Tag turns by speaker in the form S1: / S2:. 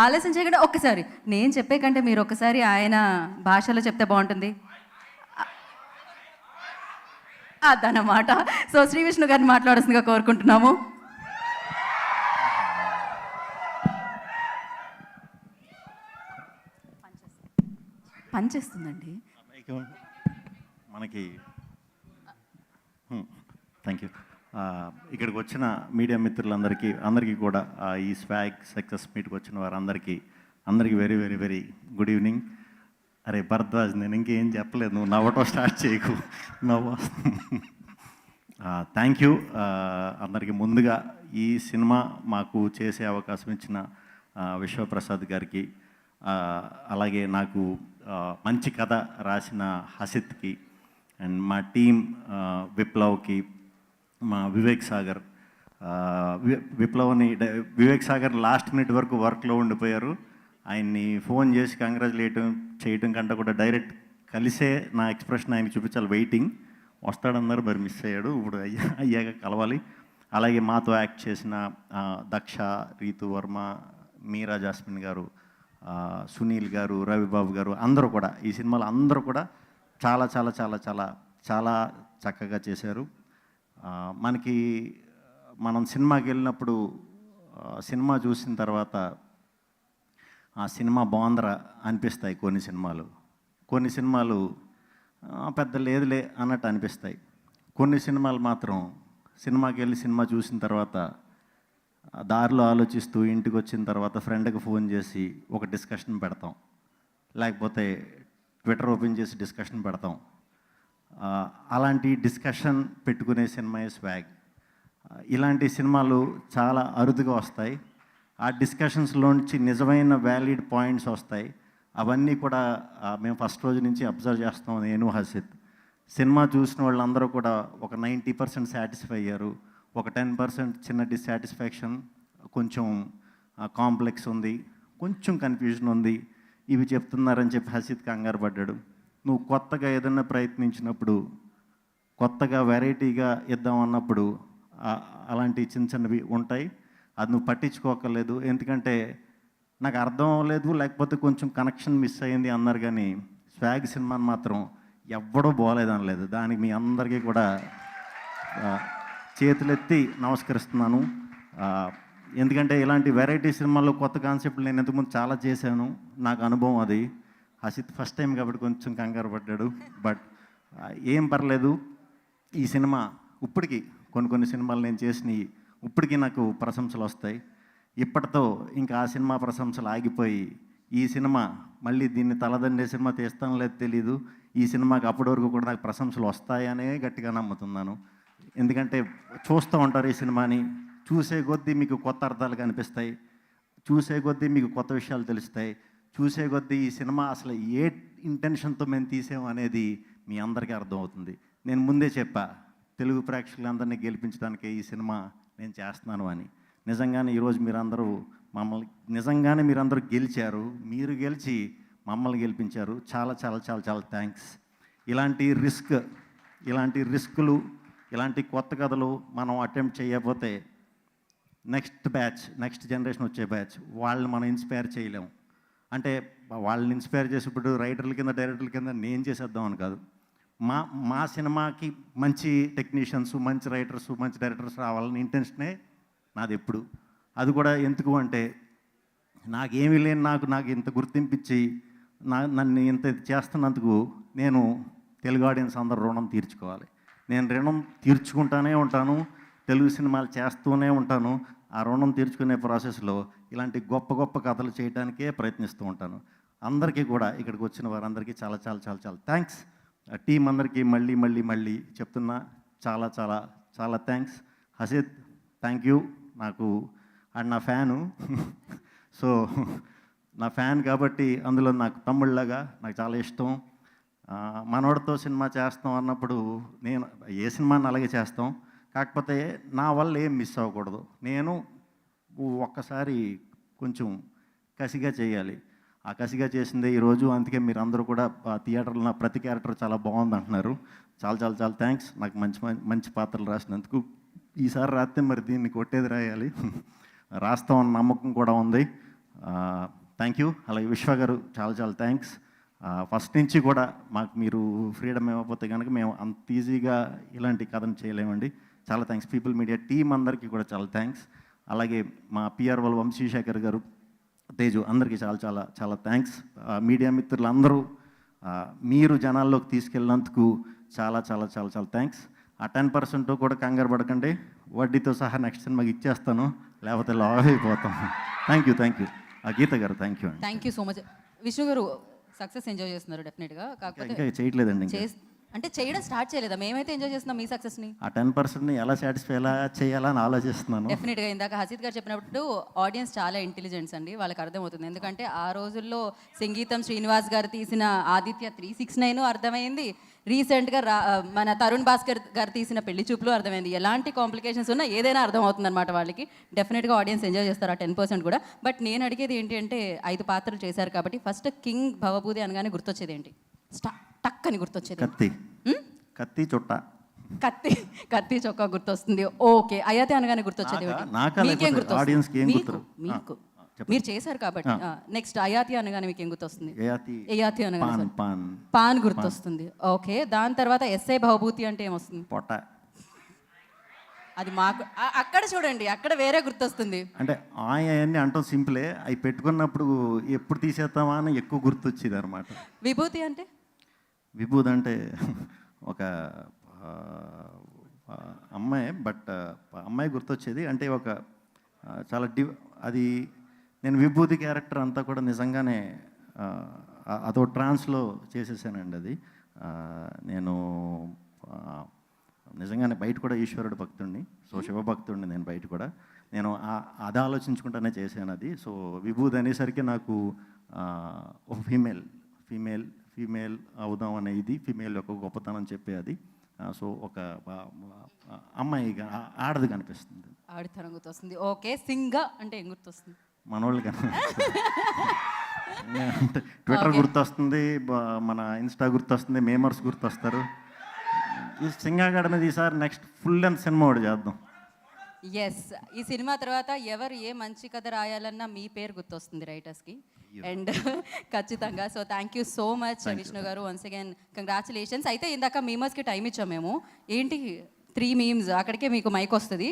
S1: ఆలస్యం చేయకుండా ఒక్కసారి నేను చెప్పే కంటే మీరు ఒక్కసారి ఆయన భాషలో చెప్తే బాగుంటుంది అదన్నమాట. సో శ్రీ విష్ణు గారిని మాట్లాడాల్సిందిగా కోరుకుంటున్నాము. పనిచేస్తుందండి
S2: మనకి. Thank you. ఇక్కడికి వచ్చిన మీడియా మిత్రులందరికీ కూడా ఈ స్వాగ్ సక్సెస్ మీట్కి వచ్చిన వారందరికీ very very very good evening. అరే భరద్వాజ్, నేను ఇంకేం చెప్పలేదు, నువ్వు నవ్వటం స్టార్ట్ చేయకు, నవ్వు. థ్యాంక్ యూ అందరికీ. ముందుగా ఈ సినిమా మాకు చేసే అవకాశం ఇచ్చిన విశ్వప్రసాద్ గారికి, అలాగే నాకు మంచి కథ రాసిన హసిత్కి, అండ్ మా టీం విప్లవ్కి, మా వివేక్ సాగర్. వివేక్ సాగర్ లాస్ట్ మినిట్ వరకు వర్క్లో ఉండిపోయారు. ఆయన్ని ఫోన్ చేసి కంగ్రాచులేట్ చేయటం కంటే కూడా డైరెక్ట్ కలిసే నా ఎక్స్ప్రెషన్ ఆయనకి చూపించాలి. వెయిటింగ్ వస్తాడన్నారు, మరి మిస్ అయ్యాడు. ఇప్పుడు అయ్యాక కలవాలి. అలాగే మాతో యాక్ట్ చేసిన దక్ష, రీతు వర్మ, మీరా జాస్మిన్ గారు, సునీల్ గారు, రవిబాబు గారు, అందరూ కూడా ఈ సినిమాలో అందరూ కూడా చాలా చాలా చాలా చాలా చాలా చక్కగా చేశారు. మనం సినిమాకి వెళ్ళినప్పుడు సినిమా చూసిన తర్వాత ఆ సినిమా బాగుందరా అనిపిస్తాయి. కొన్ని సినిమాలు పెద్ద లేదులే అన్నట్టు అనిపిస్తాయి. కొన్ని సినిమాలు మాత్రం సినిమాకి వెళ్ళి సినిమా చూసిన తర్వాత దారిలో ఆలోచిస్తూ ఇంటికి వచ్చిన తర్వాత ఫ్రెండ్కి ఫోన్ చేసి ఒక డిస్కషన్ పెడతాం, లేకపోతే ట్విట్టర్ ఓపెన్ చేసి డిస్కషన్ పెడతాం. అలాంటి డిస్కషన్ పెట్టుకునే సినిమా స్వాగ్. ఇలాంటి సినిమాలు చాలా అరుదుగా వస్తాయి. ఆ డిస్కషన్స్లోంచి నిజమైన వ్యాలిడ్ పాయింట్స్ వస్తాయి. అవన్నీ కూడా మేము ఫస్ట్ రోజు నుంచి అబ్జర్వ్ చేస్తాం. నేను హసిత్ సినిమా చూసిన వాళ్ళందరూ కూడా ఒక 90% సాటిస్ఫై అయ్యారు. ఒక 10% చిన్న డిస్సాటిస్ఫాక్షన్, కొంచెం కాంప్లెక్స్ ఉంది, కొంచెం కన్ఫ్యూజన్ ఉంది, ఇవి చెప్తున్నారని చెప్పి హసిత్ కంగారు పడ్డాడు. నువ్వు కొత్తగా ఏదైనా ప్రయత్నించినప్పుడు, కొత్తగా వెరైటీగా ఇద్దాం అన్నప్పుడు అలాంటి చిన్నవి ఉంటాయి. అది నువ్వు పట్టించుకోకర్లేదు, ఎందుకంటే నాకు అర్థం అవ్వలేదు, లేకపోతే కొంచెం కనెక్షన్ మిస్ అయ్యింది అన్నారు. కానీ స్వాగ్ సినిమాని మాత్రం ఎవ్వడూ బాగోలేదనలేదు. దానికి మీ అందరికీ కూడా చేతులెత్తి నమస్కరిస్తున్నాను. ఎందుకంటే ఇలాంటి వెరైటీ సినిమాల్లో కొత్త కాన్సెప్ట్లు నేను ఇంతకుముందు చాలా చేశాను, నాకు అనుభవం అది. హసిత్ ఫస్ట్ టైం కాబట్టి కొంచెం కంగారు పడ్డాడు. బట్ ఏం పర్లేదు. ఈ సినిమా ఇప్పటికీ కొన్ని సినిమాలు నేను చేసినవి ఇప్పటికీ నాకు ప్రశంసలు వస్తాయి. ఇప్పటితో ఇంకా ఆ సినిమా ప్రశంసలు ఆగిపోయి ఈ సినిమా మళ్ళీ దీన్ని తలదండే సినిమా తీస్తానో లేదో తెలీదు. ఈ సినిమాకి అప్పటి వరకు కూడా నాకు ప్రశంసలు వస్తాయనే గట్టిగా నమ్ముతున్నాను. ఎందుకంటే చూస్తూ ఉంటారు ఈ సినిమాని, చూసే కొద్దీ మీకు కొత్త అర్థాలు కనిపిస్తాయి, చూసే కొద్దీ మీకు కొత్త విషయాలు తెలుస్తాయి, చూసే కొద్దీ ఈ సినిమా అసలు ఏ ఇంటెన్షన్తో మేము తీసాము అనేది మీ అందరికీ అర్థమవుతుంది. నేను ముందే చెప్పా, తెలుగు ప్రేక్షకులందరినీ గెలిపించడానికి ఈ సినిమా నేను చేస్తున్నాను అని. నిజంగానే ఈరోజు మీరందరూ గెలిచారు. మీరు గెలిచి మమ్మల్ని గెలిపించారు. చాలా చాలా చాలా చాలా థ్యాంక్స్. ఇలాంటి రిస్కులు, ఇలాంటి కొత్త కథలు మనం అటెంప్ట్ చేయకపోతే నెక్స్ట్ జనరేషన్ వచ్చే బ్యాచ్ వాళ్ళని మనం ఇన్స్పైర్ చేయలేము. అంటే వాళ్ళని ఇన్స్పైర్ చేసి ఇప్పుడు రైటర్ల కింద, డైరెక్టర్ల కింద నేను చేసేద్దాం అని కాదు. మా సినిమాకి మంచి టెక్నీషియన్స్, మంచి రైటర్స్, మంచి డైరెక్టర్స్ రావాలని ఇంటెన్షనే నాది ఎప్పుడు. అది కూడా ఎందుకు అంటే నాకేమీ లేని నాకు ఇంత గుర్తింపిచ్చి నన్ను ఇంత చేస్తున్నందుకు నేను తెలుగు ఆడియన్స్ అందరూ రుణం తీర్చుకోవాలి. నేను రుణం తీర్చుకుంటూనే ఉంటాను, తెలుగు సినిమాలు చేస్తూనే ఉంటాను. ఆ రుణం తీర్చుకునే ప్రాసెస్లో ఇలాంటి గొప్ప గొప్ప కథలు చేయడానికే ప్రయత్నిస్తూ ఉంటాను. అందరికీ కూడా ఇక్కడికి వచ్చిన వారందరికీ చాలా చాలా చాలా చాలా థ్యాంక్స్. టీం అందరికీ మళ్ళీ చెప్తున్నా, చాలా చాలా చాలా thanks. Hasith thank you. And నా ఫ్యాను. సో నా ఫ్యాన్ కాబట్టి అందులో నాకు తమ్ముళ్ళగా నాకు చాలా ఇష్టం. మనోడితో సినిమా చేస్తాం అన్నప్పుడు నేను ఏ సినిమాని అలాగే చేస్తాం, కాకపోతే నా వల్ల ఏం మిస్ అవ్వకూడదు. నేను ఒక్కసారి కొంచెం కసిగా చేయాలి. ఆ కసిగా చేసిందే ఈరోజు. అందుకే మీరు అందరూ కూడా థియేటర్లో నా ప్రతి క్యారెక్టర్ చాలా బాగుంది అంటున్నారు. చాలా చాలా చాలా థ్యాంక్స్ నాకు మంచి పాత్రలు రాసినందుకు. ఈసారి రాస్తే మరి దీన్ని కొట్టేది రాయాలి. రాస్తామన్న నమ్మకం కూడా ఉంది. Thank you. అలాగే విశ్వ గారు చాలా చాలా థ్యాంక్స్. ఫస్ట్ నుంచి కూడా మాకు మీరు ఫ్రీడమ్ ఇవ్వకపోతే కనుక మేము అంత ఈజీగా ఇలాంటి కథను చేయలేమండి. చాలా థ్యాంక్స్. పీపుల్ మీడియా టీం అందరికీ కూడా చాలా థ్యాంక్స్. అలాగే మా పిఆర్ వాళ్ళ వంశీశేఖర్ గారు, తేజు, అందరికీ చాలా చాలా చాలా థ్యాంక్స్. మీడియా మిత్రులందరూ మీరు జనాల్లోకి తీసుకెళ్ళినందుకు చాలా చాలా చాలా చాలా థ్యాంక్స్. ఆ 10% కూడా కంగారు పడకండి, వడ్డీతో సహా నెక్స్ట్ సినిమాకి ఇచ్చేస్తాను, లేకపోతే లాస్ అయిపోతాం. Thank you. గీత గారు థ్యాంక్ యూ అండి.
S1: Thank you so much. Vishnu గారు సక్సెస్ ఎంజాయ్ చేస్తున్నారు డెఫినెట్గా, కాకపోతే
S2: ఇంకా చేయట్లేదండి. ఇంకా
S1: అంటే చేయడం స్టార్ట్ చేయలేదా? మేమైతే ఎంజాయ్ చేస్తున్నాం మీ సక్సెస్ని.
S2: ఆ 10%ని ఎలా సాటిస్ఫై ఎలా చేయాలని ఆలోచిస్తున్నాను.
S1: డెఫినెట్గా ఇందాక హసీద్ గారు చెప్పినప్పుడు ఆడియన్స్ చాలా ఇంటెలిజెంట్స్ అండి, వాళ్ళకి అర్థమవుతుంది. ఎందుకంటే ఆ రోజుల్లో సంగీతం శ్రీనివాస్ గారు తీసిన ఆదిత్య 369 అర్థమైంది, రీసెంట్గా మన తరుణ్ భాస్కర్ గారు తీసిన పెళ్లి చూపులు అర్థమైంది. ఎలాంటి కాంప్లికేషన్స్ ఉన్నా ఏదైనా అర్థమవుతుంది అనమాట వాళ్ళకి. డెఫినెట్గా ఆడియన్స్ ఎంజాయ్ చేస్తారు ఆ 10% కూడా. బట్ నేను అడిగేది ఏంటి అంటే 5 పాత్రలు చేశారు కాబట్టి ఫస్ట్ కింగ్ భవభూతి అనగానే గుర్తొచ్చేది ఏంటి? టక్ అని గుర్తొచ్చేది?
S2: కత్తి చుట్ట,
S1: కత్తి చొక్కా గుర్తొస్తుంది. ఓకే. అయాతి అనగానే గుర్తొచ్చేది మీకేం గుర్తొస్తుంది? మీకు మీరు చేశారు కాబట్టి. నెక్స్ట్ అయాతి అనగానే మీకు ఏం గుర్తొస్తుంది? అయాతి అనగానే పాన్ గుర్తొస్తుంది. ఓకే. దాని తర్వాత ఎస్ఐ భవభూతి అంటే ఏమొస్తుంది?
S2: పొట్ట.
S1: అది మాకు అక్కడ చూడండి, అక్కడ వేరే గుర్తొస్తుంది.
S2: అంటే అవన్నీ అంటాం సింపులే, అవి పెట్టుకున్నప్పుడు ఎప్పుడు తీసేస్తామా అని ఎక్కువ గుర్తొచ్చేది అనమాట.
S1: విభూతి అంటే?
S2: విభూతి అంటే ఒక అమ్మాయి, బట్ అమ్మాయి గుర్తొచ్చేది. అంటే ఒక చాలా అది నేను విభూతి క్యారెక్టర్ అంతా కూడా నిజంగానే అదో ట్రాన్స్లో చేసేసానండి. అది నేను నిజంగానే బయట కూడా ఈశ్వరుడు భక్తుడిని, సో శివభక్తుడిని నేను బయట కూడా. నేను అది ఆలోచించుకుంటానే చేశాను అది. సో విభూతి అనేసరికి నాకు ఒక ఫీమేల్ అవుదాం అనే ఇది, ఫీమేల్ యొక్క గొప్పతనం చెప్పేది. సో ఒక అమ్మాయి ఆడది కనిపిస్తుంది,
S1: ఆడితనం గుర్తొస్తుంది. ఓకే. సింగ అంటే ఏం గుర్తొస్తుంది?
S2: మనోళ్ళు ట్విట్టర్ గుర్తొస్తుంది, మన ఇన్స్టా గుర్తొస్తుంది, మేమర్స్ గుర్తొస్తారు. ఈ సింగాగడ మీద ఈసారి నెక్స్ట్ ఫుల్ లెంత్ సినిమా ఒకటి చేద్దాం.
S1: ఎస్. ఈ సినిమా తర్వాత ఎవరు ఏ మంచి కథ రాయాలన్నా మీ పేరు గుర్తొస్తుంది రైటర్స్కి. అండ్ ఖచ్చితంగా. So thank you so much Vishnu గారు. Once again congratulations. అయితే ఇందాక మీమర్స్కి టైం ఇచ్చాం మేము. ఏంటి 3 మీమ్స్, అక్కడికే మీకు మైక్ వస్తుంది.